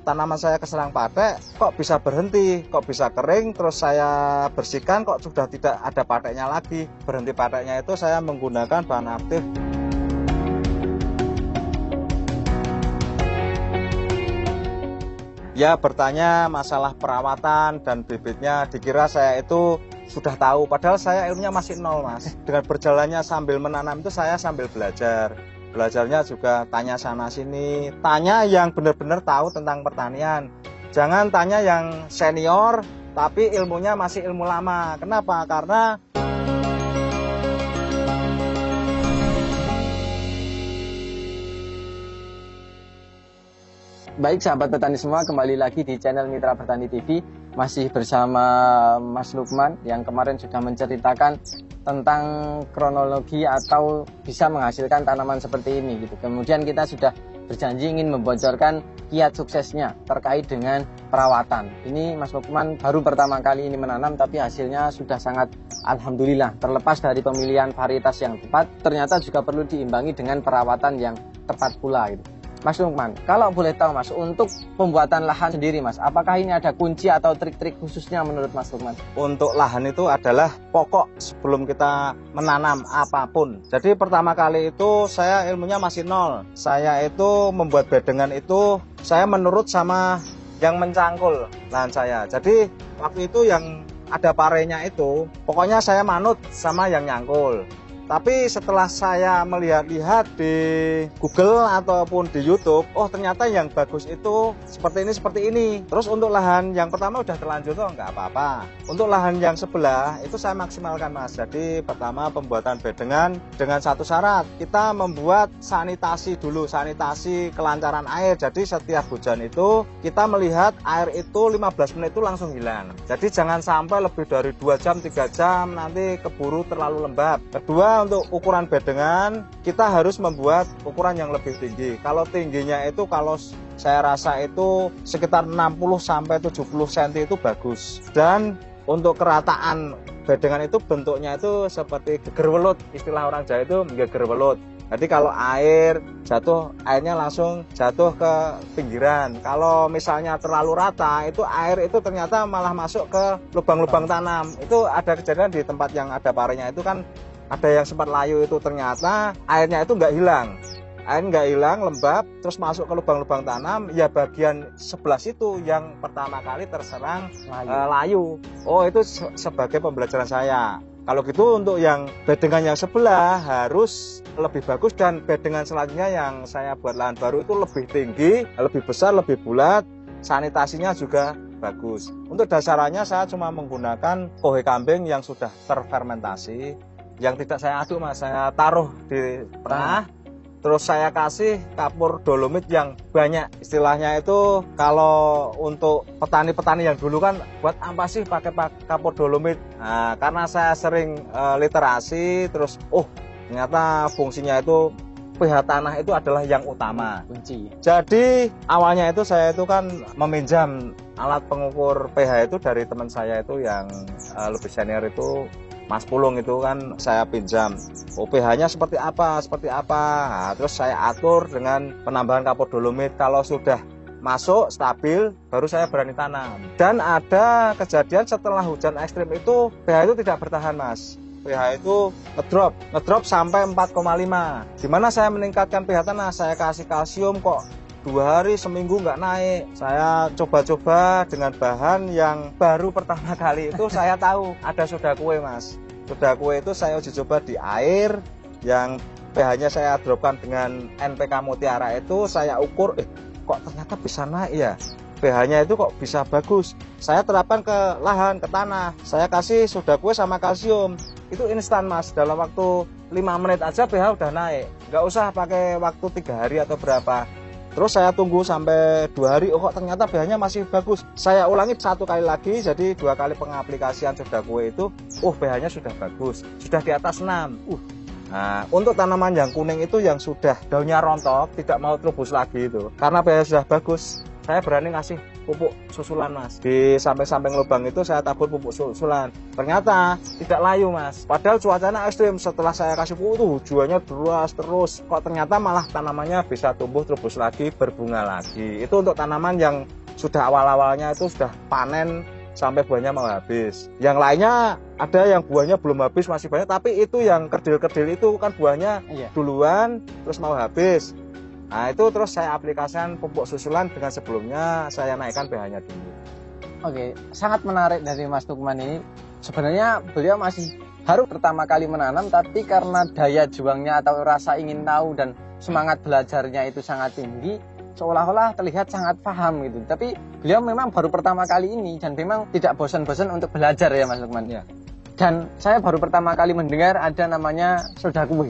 tanaman saya keserang patek, kok bisa berhenti, kok bisa kering, terus saya bersihkan kok sudah tidak ada pateknya lagi. Berhenti pateknya itu saya menggunakan bahan aktif. Ya, bertanya masalah perawatan dan bibitnya, dikira saya itu sudah tahu, padahal saya ilmunya masih nol, Mas. Dengan berjalannya sambil menanam itu saya sambil belajar. Belajarnya juga tanya sana sini, tanya yang benar-benar tahu tentang pertanian. Jangan tanya yang senior tapi ilmunya masih ilmu lama. Kenapa? Karena baik sahabat petani semua, kembali lagi di channel Mitra Bertani TV. Masih bersama Mas Lukman yang kemarin sudah menceritakan tentang kronologi atau bisa menghasilkan tanaman seperti ini gitu. Kemudian kita sudah berjanji ingin membocorkan kiat suksesnya terkait dengan perawatan. Ini Mas Lukman baru pertama kali ini menanam, tapi hasilnya sudah sangat alhamdulillah. Terlepas dari pemilihan varietas yang tepat, ternyata juga perlu diimbangi dengan perawatan yang tepat pula gitu. Mas Lukman, kalau boleh tahu Mas, untuk pembuatan lahan sendiri Mas, apakah ini ada kunci atau trik-trik khususnya menurut Mas Lukman? untuk lahan itu adalah pokok sebelum kita menanam apapun. Jadi pertama kali itu saya ilmunya masih nol. Saya itu membuat bedengan itu saya menurut sama yang mencangkul lahan saya. Jadi waktu itu yang ada parenya itu pokoknya saya manut sama yang nyangkul. Tapi setelah saya melihat-lihat di Google ataupun di YouTube, oh ternyata yang bagus itu seperti ini. Terus untuk lahan yang pertama udah terlanjur tuh nggak apa-apa. Untuk lahan yang sebelah itu saya maksimalkan, Mas. Jadi pertama pembuatan bedengan dengan satu syarat. Kita membuat sanitasi dulu, sanitasi kelancaran air. Jadi setiap hujan itu kita melihat air itu 15 menit itu langsung hilang. Jadi jangan sampai lebih dari 2 jam, 3 jam nanti keburu terlalu lembab. Kedua, untuk ukuran bedengan kita harus membuat ukuran yang lebih tinggi. Kalau tingginya itu kalau saya rasa itu sekitar 60 sampai 70 cm itu bagus. Dan untuk kerataan bedengan itu bentuknya itu seperti geger welut. Istilah orang Jawa itu geger welut. Jadi kalau air jatuh, airnya langsung jatuh ke pinggiran. Kalau misalnya terlalu rata, itu air itu ternyata malah masuk ke lubang-lubang tanam. Itu ada kejadian di tempat yang ada parenya itu kan ada yang sempat layu itu ternyata airnya itu nggak hilang. Air nggak hilang, lembab, terus masuk ke lubang-lubang tanam. Ya bagian sebelah situ yang pertama kali terserang layu. Oh itu sebagai pembelajaran saya. Kalau gitu untuk yang bedengan yang sebelah harus lebih bagus, dan bedengan selanjutnya yang saya buat lahan baru itu lebih tinggi, lebih besar, lebih bulat, sanitasinya juga bagus. Untuk dasarannya saya cuma menggunakan kohe kambing yang sudah terfermentasi, yang tidak saya aduk, Mas. Saya taruh di tengah, terus saya kasih kapur dolomit yang banyak. Istilahnya itu kalau untuk petani-petani yang dulu kan buat apa sih pakai kapur dolomit. Nah, karena saya sering literasi, terus ternyata fungsinya itu pH tanah itu adalah yang utama, Kunci. Jadi awalnya itu saya itu kan meminjam alat pengukur pH itu dari teman saya itu yang lebih senior itu Mas Pulung itu kan saya pinjam. pH-nya seperti apa. Nah, terus saya atur dengan penambahan kapur dolomit. Kalau sudah masuk stabil, baru saya berani tanam. Dan ada kejadian setelah hujan ekstrim itu pH itu tidak bertahan, Mas. pH itu ngedrop sampai 4,5. Gimana saya meningkatkan pH tanah? Saya kasih kalsium kok 2 hari seminggu nggak naik. Saya coba-coba dengan bahan yang baru pertama kali itu saya tahu ada soda kue, Mas. Soda kue itu saya uji coba di air yang pH-nya saya dropkan dengan NPK Mutiara itu saya ukur, kok ternyata bisa naik ya. pH-nya itu kok bisa bagus. Saya terapkan ke lahan, ke tanah. Saya kasih soda kue sama kalsium. Itu instan, Mas. Dalam waktu 5 menit aja pH udah naik. Nggak usah pakai waktu 3 hari atau berapa. Terus saya tunggu sampai 2 hari, kok ternyata pH-nya masih bagus. Saya ulangi 1 kali lagi, jadi 2 kali pengaplikasian soda kue itu, pH-nya sudah bagus, sudah di atas 6. Nah, untuk tanaman yang kuning itu yang sudah daunnya rontok, tidak mau terubus lagi itu, karena pH sudah bagus, saya berani ngasih pupuk susulan Mas. Di samping-samping lubang itu saya tabur pupuk susulan. Ternyata tidak layu Mas. Padahal cuacanya ekstrim. Setelah saya kasih pupuk itu hujannya deras terus. Kok ternyata malah tanamannya bisa tumbuh terus lagi, berbunga lagi. Itu untuk tanaman yang sudah awal-awalnya itu sudah panen sampai buahnya mau habis. Yang lainnya ada yang buahnya belum habis masih banyak, tapi itu yang kerdil-kerdil itu kan buahnya duluan terus mau habis. Nah itu terus saya aplikasikan pupuk susulan dengan sebelumnya saya naikkan pH-nya dulu. Oke, sangat menarik dari Mas Lukman ini. Sebenarnya beliau masih baru pertama kali menanam, tapi karena daya juangnya atau rasa ingin tahu dan semangat belajarnya itu sangat tinggi, seolah-olah terlihat sangat paham gitu. Tapi beliau memang baru pertama kali ini dan memang tidak bosan-bosan untuk belajar ya Mas Lukman. Ya. Dan saya baru pertama kali mendengar ada namanya soda kue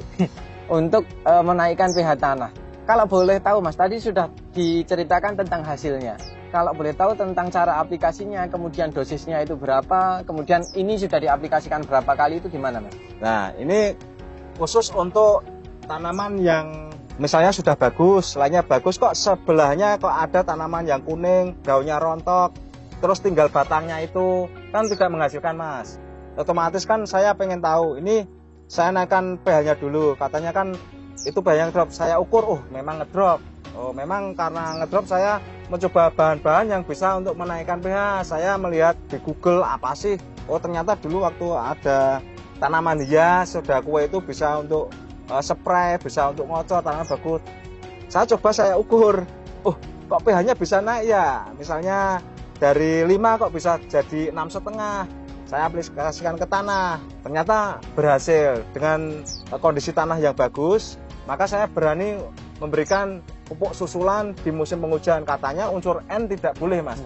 untuk menaikkan pH tanah. Kalau boleh tahu Mas, tadi sudah diceritakan tentang hasilnya. Kalau boleh tahu tentang cara aplikasinya, kemudian dosisnya itu berapa, kemudian ini sudah diaplikasikan berapa kali, itu gimana Mas? Nah ini khusus untuk tanaman yang misalnya sudah bagus, lainnya bagus, kok sebelahnya kok ada tanaman yang kuning, daunnya rontok, terus tinggal batangnya itu, kan tidak menghasilkan Mas. Otomatis kan saya pengen tahu, ini saya naikkan pH-nya dulu, katanya kan itu pH yang drop, saya ukur, memang ngedrop. Oh memang karena ngedrop saya mencoba bahan-bahan yang bisa untuk menaikkan pH. Saya melihat di Google apa sih, oh ternyata dulu waktu ada tanaman hias, soda kue itu bisa untuk spray, bisa untuk ngocor, tanaman bagus. Saya coba saya ukur, kok pH-nya bisa naik ya, misalnya dari 5 kok bisa jadi 6,5. Saya aplikasikan ke tanah, ternyata berhasil. Dengan kondisi tanah yang bagus, maka saya berani memberikan pupuk susulan di musim penghujan. Katanya unsur N tidak boleh Mas.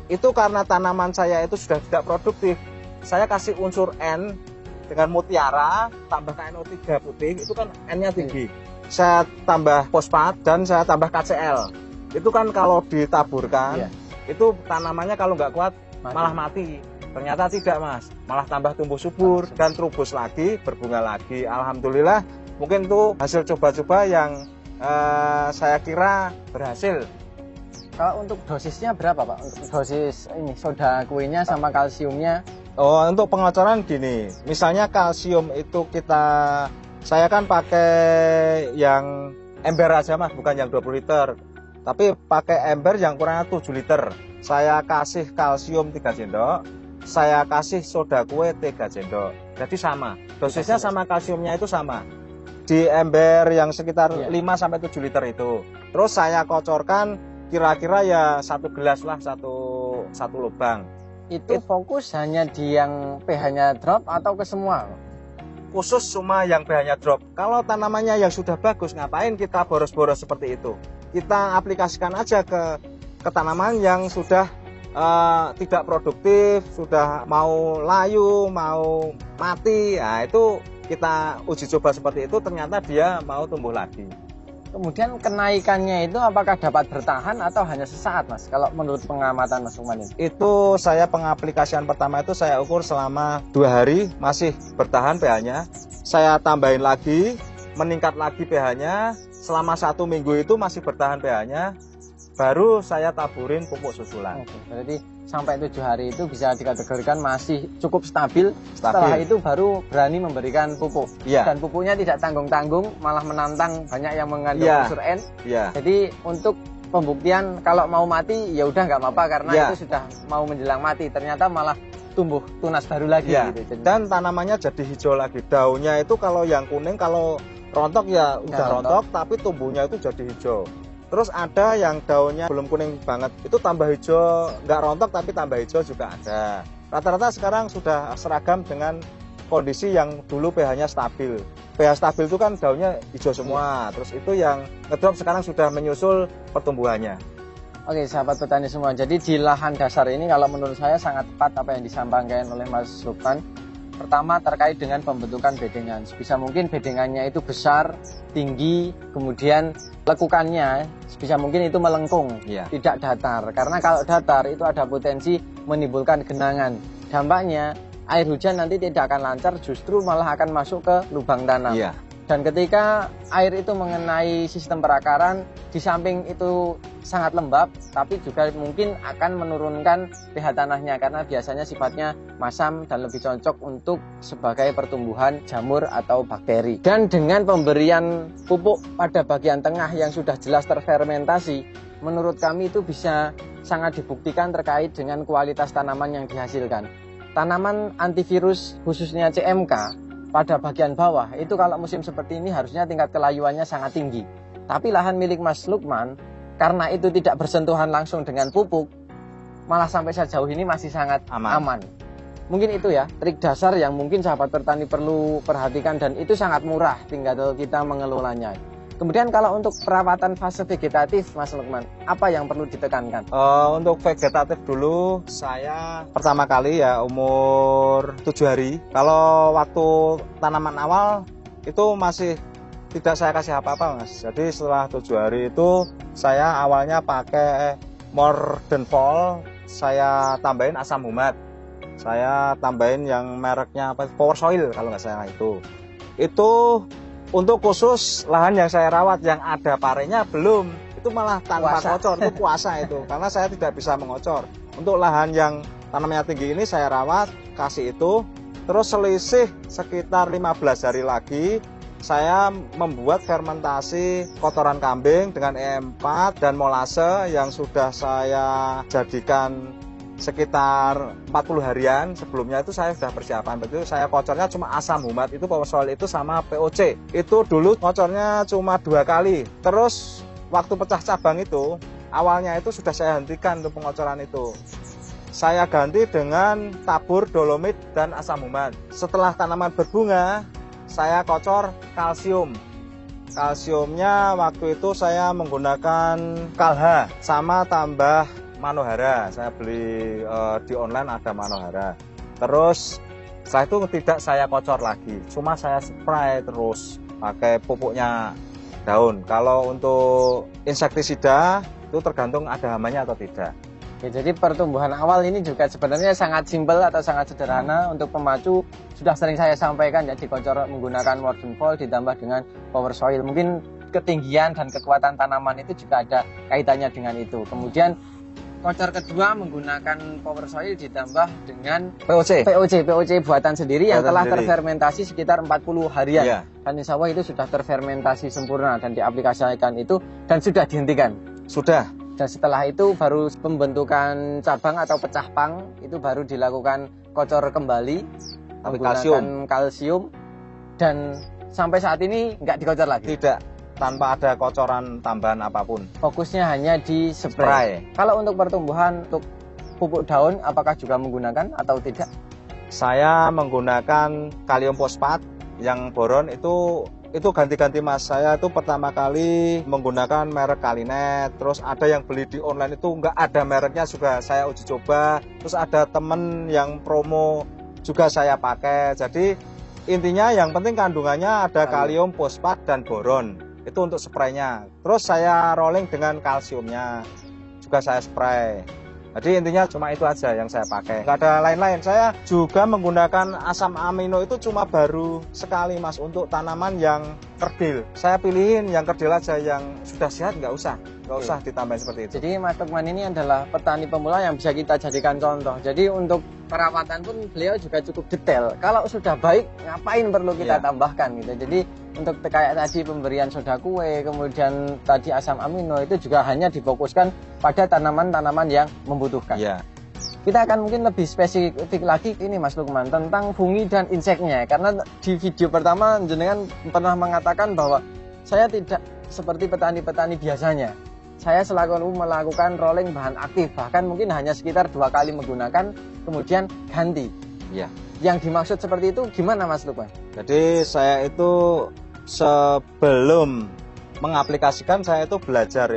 Itu karena tanaman saya itu sudah tidak produktif. Saya kasih unsur N dengan mutiara, tambah KNO3 putih, itu kan N-nya tinggi. Saya tambah fosfat dan saya tambah KCl. Itu kan kalau ditaburkan, itu tanamannya kalau nggak kuat malah mati. Ternyata tidak Mas, malah tambah tumbuh subur dan terubus lagi, berbunga lagi. Alhamdulillah, mungkin itu hasil coba-coba yang saya kira berhasil. Kalau untuk dosisnya berapa Pak? Untuk dosis ini soda kuenya sama kalsiumnya? Oh, untuk pengocoran gini, misalnya kalsium itu saya kan pakai yang ember aja Mas, bukan yang 20 liter. Tapi pakai ember yang kurangnya 7 liter. Saya kasih kalsium 3 sendok. Saya kasih soda kue 3 sendok. Jadi sama. Dosisnya sama, kalsiumnya itu sama. Di ember yang sekitar 5-7 liter itu. Terus saya kocorkan kira-kira ya 1 gelas lah, satu lubang. Itu fokus hanya di yang pH-nya drop atau ke semua? Khusus cuma yang pH-nya drop. Kalau tanamannya yang sudah bagus, ngapain kita boros-boros seperti itu? Kita aplikasikan aja ke tanaman yang sudah tidak produktif, sudah mau layu, mau mati. Nah itu kita uji coba seperti itu, ternyata dia mau tumbuh lagi. Kemudian kenaikannya itu apakah dapat bertahan atau hanya sesaat Mas? Kalau menurut pengamatan Mas Lukman ini? Itu saya pengaplikasian pertama itu saya ukur selama 2 hari masih bertahan pH-nya. Saya tambahin lagi, meningkat lagi pH-nya. Selama 1 minggu itu masih bertahan pH-nya. Baru saya taburin pupuk susulan. Oke, berarti sampai 7 hari itu bisa dikategorikan masih cukup stabil. Setelah itu baru berani memberikan pupuk. Dan pupuknya tidak tanggung-tanggung, malah menantang, banyak yang mengandung unsur N. Jadi untuk pembuktian kalau mau mati ya udah nggak apa-apa karena itu sudah mau menjelang mati. Ternyata malah tumbuh tunas baru lagi. Gitu. Dan tanamannya jadi hijau lagi. Daunnya itu kalau yang kuning, kalau rontok ya udah rontok, tapi tumbuhnya itu jadi hijau. Terus ada yang daunnya belum kuning banget, itu tambah hijau, nggak rontok tapi tambah hijau juga ada. Rata-rata sekarang sudah seragam dengan kondisi yang dulu pH-nya stabil. pH stabil itu kan daunnya hijau semua, terus itu yang ngedrop sekarang sudah menyusul pertumbuhannya. Oke sahabat petani semua, jadi di lahan dasar ini kalau menurut saya sangat tepat apa yang disampaikan oleh Mas Lukman. Pertama terkait dengan pembentukan bedengan. Sebisa mungkin bedengannya itu besar, tinggi, kemudian lekukannya sebisa mungkin itu melengkung, tidak datar. Karena kalau datar itu ada potensi menimbulkan genangan. Dampaknya air hujan nanti tidak akan lancar, justru malah akan masuk ke lubang tanam. Dan ketika air itu mengenai sistem perakaran, di samping itu sangat lembab, tapi juga mungkin akan menurunkan pH tanahnya karena biasanya sifatnya masam dan lebih cocok untuk sebagai pertumbuhan jamur atau bakteri. Dan dengan pemberian pupuk pada bagian tengah yang sudah jelas terfermentasi, menurut kami itu bisa sangat dibuktikan terkait dengan kualitas tanaman yang dihasilkan. Tanaman antivirus khususnya CMK pada bagian bawah itu kalau musim seperti ini harusnya tingkat kelayuannya sangat tinggi. Tapi lahan milik Mas Lukman karena itu tidak bersentuhan langsung dengan pupuk, malah sampai sejauh ini masih sangat aman. Mungkin itu ya trik dasar yang mungkin sahabat petani perlu perhatikan, dan itu sangat murah, tinggal kita mengelolanya. Kemudian kalau untuk perawatan fase vegetatif, Mas Lukman, apa yang perlu ditekankan? Untuk vegetatif dulu, saya pertama kali ya umur 7 hari. Kalau waktu tanaman awal itu masih tidak saya kasih apa-apa, Mas. Jadi setelah 7 hari itu saya awalnya pakai Mordenfol, saya tambahin asam humat. Saya tambahin yang mereknya apa? Power Soil kalau nggak salah itu. Itu untuk khusus lahan yang saya rawat yang ada parenya belum, itu malah tanpa kocor, itu puasa itu, karena saya tidak bisa mengocor. Untuk lahan yang tanamnya tinggi ini saya rawat, kasih itu, terus selisih sekitar 15 hari lagi, saya membuat fermentasi kotoran kambing dengan E4 dan molase yang sudah saya jadikan sekitar 40 harian sebelumnya. Itu saya sudah persiapan, betul. Saya kocornya cuma asam humat itu, Power Soil itu sama POC. Itu dulu kocornya cuma 2 kali. Terus waktu pecah cabang itu awalnya itu sudah saya hentikan untuk pengocoran itu. Saya ganti dengan tabur dolomit dan asam humat. Setelah tanaman berbunga, saya kocor kalsium. Kalsiumnya waktu itu saya menggunakan Kalha sama tambah Manohara. Saya beli di online ada Manohara. Terus setelah itu tidak saya kocor lagi, cuma saya spray terus pakai pupuknya daun. Kalau untuk insektisida itu tergantung ada hamanya atau tidak. Oke, jadi pertumbuhan awal ini juga sebenarnya sangat simpel atau sangat sederhana. Untuk pemacu sudah sering saya sampaikan ya, dikocor menggunakan Mordenfol ditambah dengan Power Soil. Mungkin ketinggian dan kekuatan tanaman itu juga ada kaitannya dengan itu. Kemudian kocor kedua menggunakan Power Soil ditambah dengan POC buatan sendiri yang telah terfermentasi sekitar 40 harian. Yeah. Dan insya Allah itu sudah terfermentasi sempurna dan diaplikasikan itu dan sudah dihentikan. Sudah. Dan setelah itu baru pembentukan cabang atau pecah pang, itu baru dilakukan kocor kembali menggunakan kalsium, dan sampai saat ini nggak dikocor lagi. Tidak, tanpa ada kocoran tambahan apapun. Fokusnya hanya di spray. Kalau untuk pertumbuhan, untuk pupuk daun, apakah juga menggunakan atau tidak? Saya menggunakan kalium fosfat yang boron itu ganti-ganti, Mas. Saya itu pertama kali menggunakan merek Kalinet, terus ada yang beli di online itu nggak ada mereknya juga saya uji coba, terus ada temen yang promo juga saya pakai. Jadi intinya yang penting kandungannya ada kalium fosfat dan boron. Itu untuk spraynya. Terus saya rolling dengan kalsiumnya juga saya spray. Jadi intinya cuma itu aja yang saya pakai, nggak ada lain-lain. Saya juga menggunakan asam amino itu cuma baru sekali, Mas, untuk tanaman yang kerdil. Saya pilihin yang kerdil aja, yang sudah sehat nggak usah ditambahin seperti itu. Jadi Mas Lukman ini adalah petani pemula yang bisa kita jadikan contoh. Jadi untuk perawatan pun beliau juga cukup detail. Kalau sudah baik, ngapain perlu kita tambahkan gitu. Jadi untuk kayak tadi pemberian soda kue, kemudian tadi asam amino, itu juga hanya difokuskan pada tanaman-tanaman yang membutuhkan. Yeah. Kita akan mungkin lebih spesifik lagi ini, Mas Lukman, tentang fungi dan inseknya. Karena di video pertama jenengan pernah mengatakan bahwa saya tidak seperti petani-petani biasanya. Saya selalu melakukan rolling bahan aktif, bahkan mungkin hanya sekitar 2 kali menggunakan, kemudian ganti. Yeah. Yang dimaksud seperti itu gimana, Mas Lukman? Jadi saya itu sebelum mengaplikasikan, saya itu belajar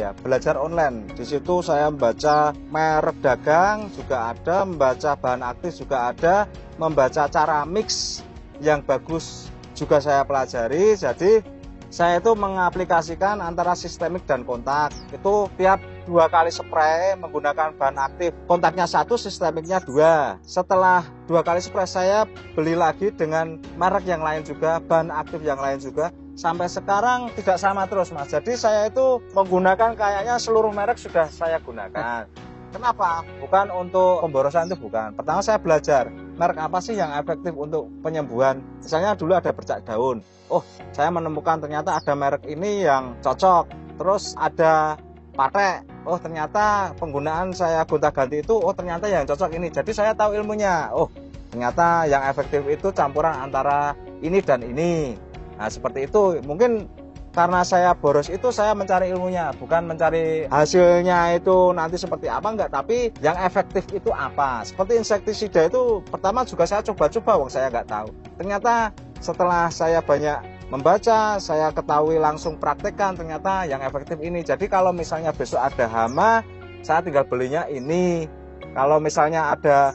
online. Di situ saya membaca merek dagang juga ada, membaca bahan aktif juga ada, membaca cara mix yang bagus juga saya pelajari. Jadi saya itu mengaplikasikan antara sistemik dan kontak. Itu tiap 2 kali spray menggunakan bahan aktif. Kontaknya 1, sistemiknya 2. Setelah 2 kali spray, saya beli lagi dengan merek yang lain juga, bahan aktif yang lain juga. sampai sekarang tidak sama terus Mas. Jadi saya itu menggunakan kayaknya seluruh merek sudah saya gunakan. Kenapa? Bukan untuk pemborosan, itu bukan. Pertama saya belajar merek apa sih yang efektif untuk penyembuhan. Misalnya dulu ada bercak daun. Oh, saya menemukan ternyata ada merek ini yang cocok. Terus ada patek. Oh, ternyata penggunaan saya gonta-ganti itu, oh ternyata yang cocok ini. Jadi saya tahu ilmunya. Oh, ternyata yang efektif itu campuran antara ini dan ini. Nah, seperti itu. Mungkin karena saya boros itu saya mencari ilmunya, bukan mencari hasilnya itu nanti seperti apa, enggak, tapi yang efektif itu apa. Seperti insektisida itu pertama juga saya coba-coba, wong saya nggak tahu. Ternyata setelah saya banyak membaca, saya ketahui langsung praktekkan, ternyata yang efektif ini. Jadi kalau misalnya besok ada hama, saya tinggal belinya ini. Kalau misalnya ada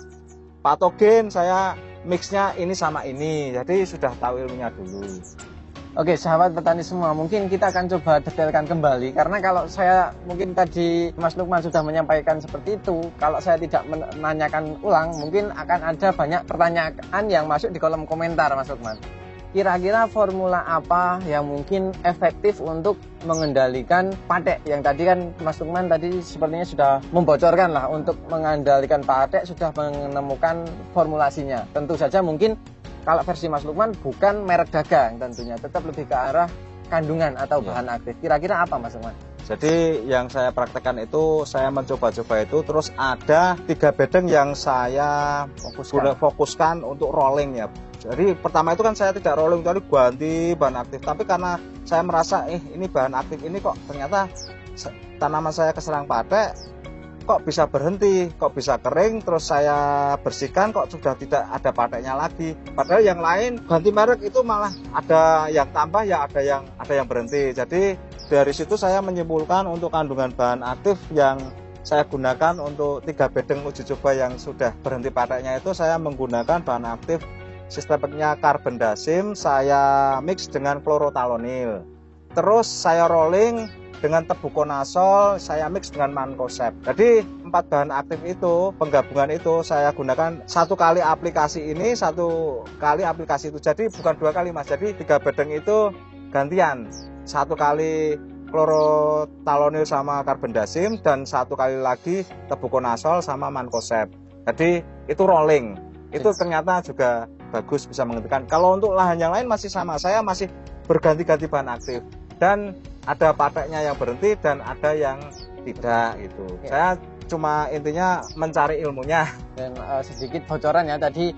patogen, saya mixnya ini sama ini. Jadi sudah tahu ilmunya dulu. Oke, sahabat petani semua, mungkin kita akan coba detailkan kembali, karena kalau saya mungkin tadi Mas Lukman sudah menyampaikan seperti itu, kalau saya tidak menanyakan ulang, mungkin akan ada banyak pertanyaan yang masuk di kolom komentar, Mas Lukman. Kira-kira formula apa yang mungkin efektif untuk mengendalikan patek? Yang tadi kan Mas Lukman tadi sepertinya sudah membocorkan lah, untuk mengendalikan patek sudah menemukan formulasinya. Tentu saja mungkin kalau versi Mas Lukman bukan merek dagang tentunya, tetap lebih ke arah kandungan atau bahan aktif. Kira-kira apa Mas Lukman? Jadi yang saya praktekkan itu, saya mencoba-coba itu, terus ada 3 bedeng yang saya fokuskan untuk rolling ya. Jadi pertama itu kan saya tidak rolling, jadi ganti bahan aktif. Tapi karena saya merasa, ini bahan aktif ini kok ternyata tanaman saya keserang patek, kok bisa berhenti, kok bisa kering, terus saya bersihkan kok sudah tidak ada pateknya lagi. Padahal yang lain ganti merek itu malah ada yang tambah ya, ada yang berhenti. Jadi dari situ saya menyimpulkan untuk kandungan bahan aktif yang saya gunakan untuk 3 bedeng uji coba yang sudah berhenti pateknya itu, saya menggunakan bahan aktif sistemnya karbendazim, saya mix dengan klorotalonil. Terus saya rolling dengan tebukonazol, saya mix dengan mancozeb. Jadi 4 bahan aktif itu, penggabungan itu saya gunakan 1 kali aplikasi ini, 1 kali aplikasi itu. Jadi bukan 2 kali Mas, jadi 3 bedeng itu gantian. 1 kali klorotalonil sama karbendazim, dan 1 kali lagi tebukonazol sama mancozeb. Jadi itu rolling. Itu ternyata juga bagus, bisa menghentikan. Kalau untuk lahan yang lain masih sama, saya masih berganti-ganti bahan aktif. Dan ada pateknya yang berhenti dan ada yang tidak gitu. Ya. Saya cuma intinya mencari ilmunya. Dan sedikit bocoran ya tadi,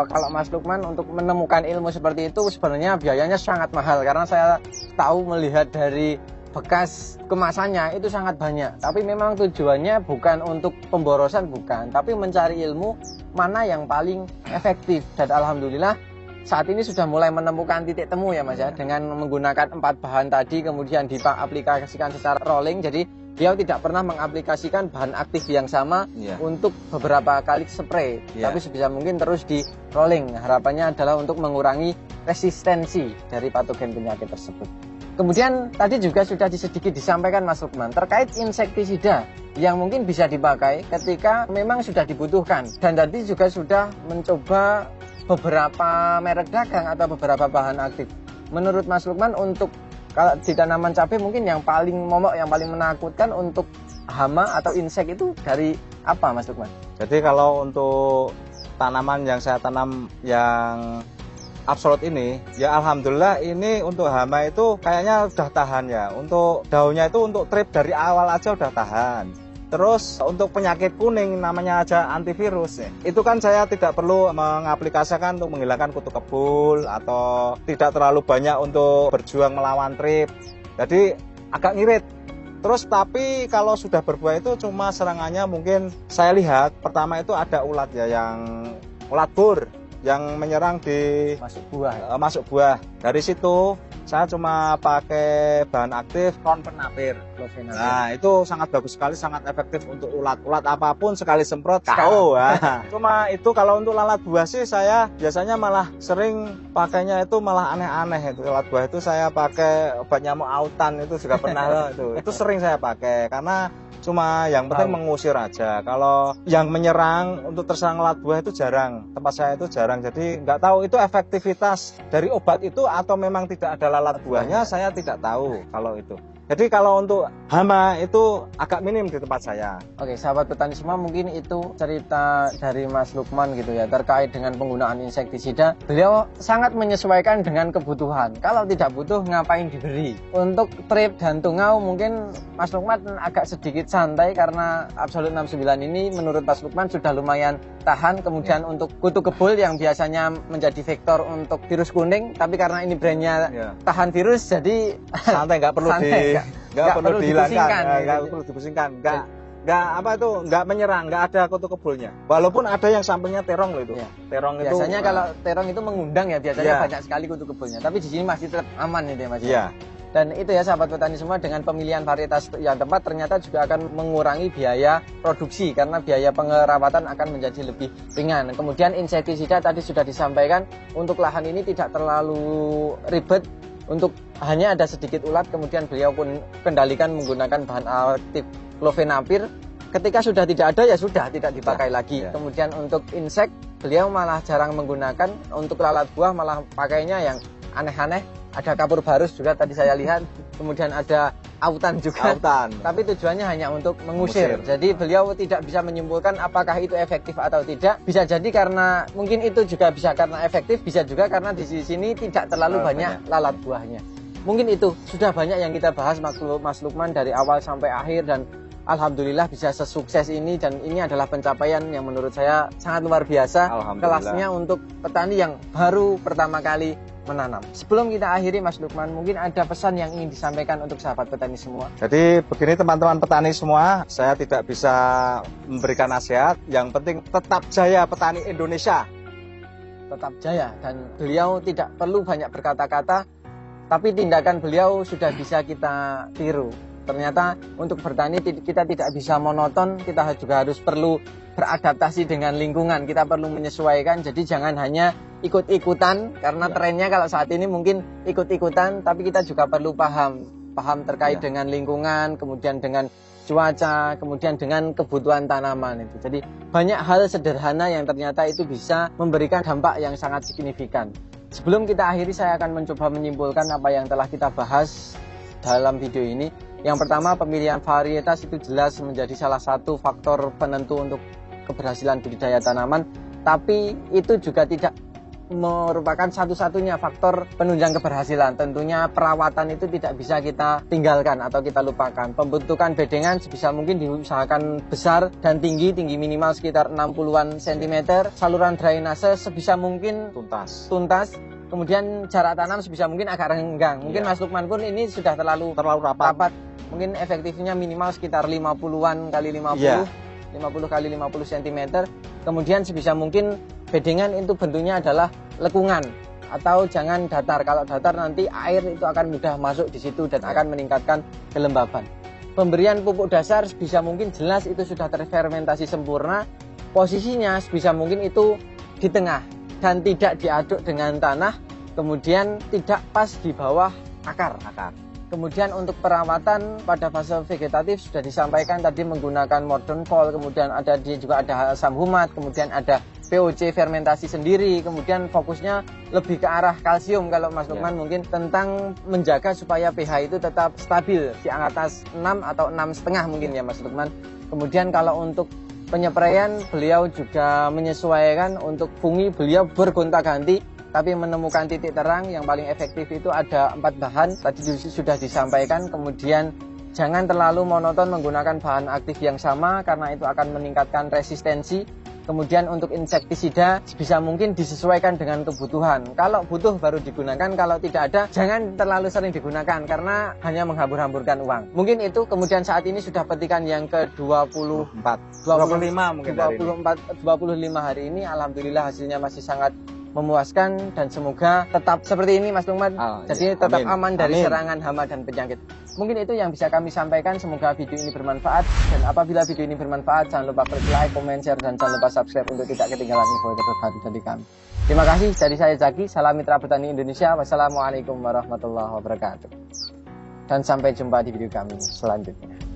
kalau Mas Lukman untuk menemukan ilmu seperti itu sebenarnya biayanya sangat mahal, karena saya tahu melihat dari bekas kemasannya itu sangat banyak. Tapi memang tujuannya bukan untuk pemborosan, bukan, tapi mencari ilmu mana yang paling efektif. Dan alhamdulillah saat ini sudah mulai menemukan titik temu ya Mas ya, dengan menggunakan 4 bahan tadi, kemudian diaplikasikan secara rolling. Jadi dia tidak pernah mengaplikasikan bahan aktif yang sama untuk beberapa kali spray, tapi sebisa mungkin terus di rolling. Harapannya adalah untuk mengurangi resistensi dari patogen penyakit tersebut. Kemudian tadi juga sudah sedikit disampaikan Mas Lukman terkait insektisida yang mungkin bisa dipakai ketika memang sudah dibutuhkan. Dan tadi juga sudah mencoba beberapa merek dagang atau beberapa bahan aktif. Menurut Mas Lukman, untuk kalau di tanaman cabai mungkin yang paling momok, yang paling menakutkan untuk hama atau insek itu dari apa Mas Lukman? Jadi kalau untuk tanaman yang saya tanam yang absolut ini, ya alhamdulillah ini untuk hama itu kayaknya udah tahan ya. Untuk daunnya itu untuk trip dari awal aja udah tahan. Terus untuk penyakit kuning, namanya aja antivirus ya. Itu kan saya tidak perlu mengaplikasikan untuk menghilangkan kutu kebul, atau tidak terlalu banyak untuk berjuang melawan trip. Jadi agak ngirit. Terus tapi kalau sudah berbuah itu cuma serangannya mungkin saya lihat pertama itu ada ulat ya, yang ulat bur yang menyerang di masuk buah. Dari situ saya cuma pakai bahan aktif klonpenapir. Clovenapir. Nah, itu sangat bagus sekali, sangat efektif untuk ulat-ulat apapun sekali semprot KO. Nah, cuma itu kalau untuk lalat buah sih saya biasanya malah sering pakainya itu malah aneh-aneh itu. Lalat buah itu saya pakai obat nyamuk autan itu juga pernah loh itu. Itu sering saya pakai karena cuma yang penting mengusir aja. Kalau yang menyerang untuk terserang lalat buah itu jarang. Tempat saya itu jarang. Jadi nggak tahu itu efektivitas dari obat itu atau memang tidak ada lalat buahnya, saya tidak tahu kalau itu. Jadi kalau untuk hama itu agak minim di tempat saya. Oke, sahabat petani semua, mungkin itu cerita dari Mas Lukman gitu ya, terkait dengan penggunaan insektisida. Beliau sangat menyesuaikan dengan kebutuhan. Kalau tidak butuh, ngapain diberi? Untuk trip dan tungau mungkin Mas Lukman agak sedikit santai karena Absolut 69 ini menurut Mas Lukman sudah lumayan tahan. Kemudian untuk kutu kebul yang biasanya menjadi vektor untuk virus kuning, tapi karena ini brandnya tahan virus, jadi santai, nggak perlu nggak perlu dihilangkan, nggak perlu dipusingkan, nggak apa itu, nggak menyerang, nggak ada kutu kebulnya. Walaupun ada yang sampingnya terong loh itu. Terong biasanya itu biasanya kalau terong itu mengundang ya, biasanya banyak sekali kutu kebulnya. Tapi di sini masih tetap aman itu ya Mas. Dan itu ya sahabat petani semua, dengan pemilihan varietas yang tepat ternyata juga akan mengurangi biaya produksi karena biaya pengerawatan akan menjadi lebih ringan. Kemudian insektisida tadi sudah disampaikan, untuk lahan ini tidak terlalu ribet, untuk hanya ada sedikit ulat, kemudian beliau pun kendalikan menggunakan bahan aktif Clovenapir. Ketika sudah tidak ada ya sudah tidak dipakai lagi. Kemudian untuk insek beliau malah jarang menggunakan, untuk lalat buah malah pakainya yang aneh-aneh. Ada kapur barus juga tadi saya lihat, kemudian ada autan juga. Tapi tujuannya hanya untuk mengusir. Jadi beliau tidak bisa menyimpulkan apakah itu efektif atau tidak. Bisa jadi karena mungkin itu juga bisa karena efektif, bisa juga karena di sini tidak terlalu banyak lalat buahnya. Mungkin itu sudah banyak yang kita bahas Mas Lukman dari awal sampai akhir, dan alhamdulillah bisa sesukses ini, dan ini adalah pencapaian yang menurut saya sangat luar biasa kelasnya untuk petani yang baru pertama kali menanam. Sebelum kita akhiri Mas Lukman, mungkin ada pesan yang ingin disampaikan untuk sahabat petani semua. Jadi begini teman-teman petani semua, saya tidak bisa memberikan nasihat, yang penting tetap jaya petani Indonesia. Tetap jaya, dan beliau tidak perlu banyak berkata-kata, tapi tindakan beliau sudah bisa kita tiru. Ternyata untuk bertani kita tidak bisa monoton, kita juga harus perlu beradaptasi dengan lingkungan, kita perlu menyesuaikan. Jadi jangan hanya ikut-ikutan, karena trennya kalau saat ini mungkin ikut-ikutan, tapi kita juga perlu paham terkait dengan lingkungan, kemudian dengan cuaca, kemudian dengan kebutuhan tanaman itu. Jadi banyak hal sederhana yang ternyata itu bisa memberikan dampak yang sangat signifikan. Sebelum kita akhiri, saya akan mencoba menyimpulkan apa yang telah kita bahas dalam video ini. Yang pertama, pemilihan varietas itu jelas menjadi salah satu faktor penentu untuk keberhasilan budidaya tanaman, tapi itu juga tidak merupakan satu-satunya faktor penunjang keberhasilan. Tentunya perawatan itu tidak bisa kita tinggalkan atau kita lupakan. Pembentukan bedengan sebisa mungkin diusahakan besar dan tinggi minimal sekitar 60-an cm. Saluran drainase sebisa mungkin tuntas. Kemudian jarak tanam sebisa mungkin agak renggang. Mungkin Mas Lukman pun ini sudah terlalu rapat. Mungkin efektifnya minimal sekitar 50-an kali 50. 50 kali 50 cm. Kemudian sebisa mungkin bedengan itu bentuknya adalah lekungan atau jangan datar. Kalau datar nanti air itu akan mudah masuk di situ dan akan meningkatkan kelembaban. Pemberian pupuk dasar sebisa mungkin jelas itu sudah terfermentasi sempurna. Posisinya sebisa mungkin itu di tengah dan tidak diaduk dengan tanah, kemudian tidak pas di bawah akar. Kemudian untuk perawatan pada fase vegetatif sudah disampaikan tadi menggunakan modern fall, kemudian juga ada asam humat, kemudian ada POC fermentasi sendiri, kemudian fokusnya lebih ke arah kalsium kalau Mas Lukman mungkin tentang menjaga supaya pH itu tetap stabil di atas 6 atau 6,5 mungkin ya Mas Lukman. Kemudian kalau untuk penyepraian beliau juga menyesuaikan, untuk fungi beliau bergonta-ganti, tapi menemukan titik terang yang paling efektif itu ada 4 bahan tadi sudah disampaikan. Kemudian jangan terlalu monoton menggunakan bahan aktif yang sama karena itu akan meningkatkan resistensi. Kemudian untuk insektisida sebisa mungkin disesuaikan dengan kebutuhan. Kalau butuh baru digunakan, kalau tidak ada jangan terlalu sering digunakan karena hanya menghambur-hamburkan uang. Mungkin itu. Kemudian saat ini sudah petikan yang ke-25 mungkin 25 hari ini. Alhamdulillah hasilnya masih sangat memuaskan dan semoga tetap seperti ini Mas Lukman. Jadi tetap aman dari serangan hama dan penyakit. Mungkin itu yang bisa kami sampaikan. Semoga video ini bermanfaat, dan apabila video ini bermanfaat jangan lupa klik like, comment, share, dan jangan lupa subscribe untuk tidak ketinggalan info terbaru dari kami. Terima kasih. Dari saya Zaki, salam Mitra Petani Indonesia. Wassalamualaikum warahmatullahi wabarakatuh. Dan sampai jumpa di video kami selanjutnya.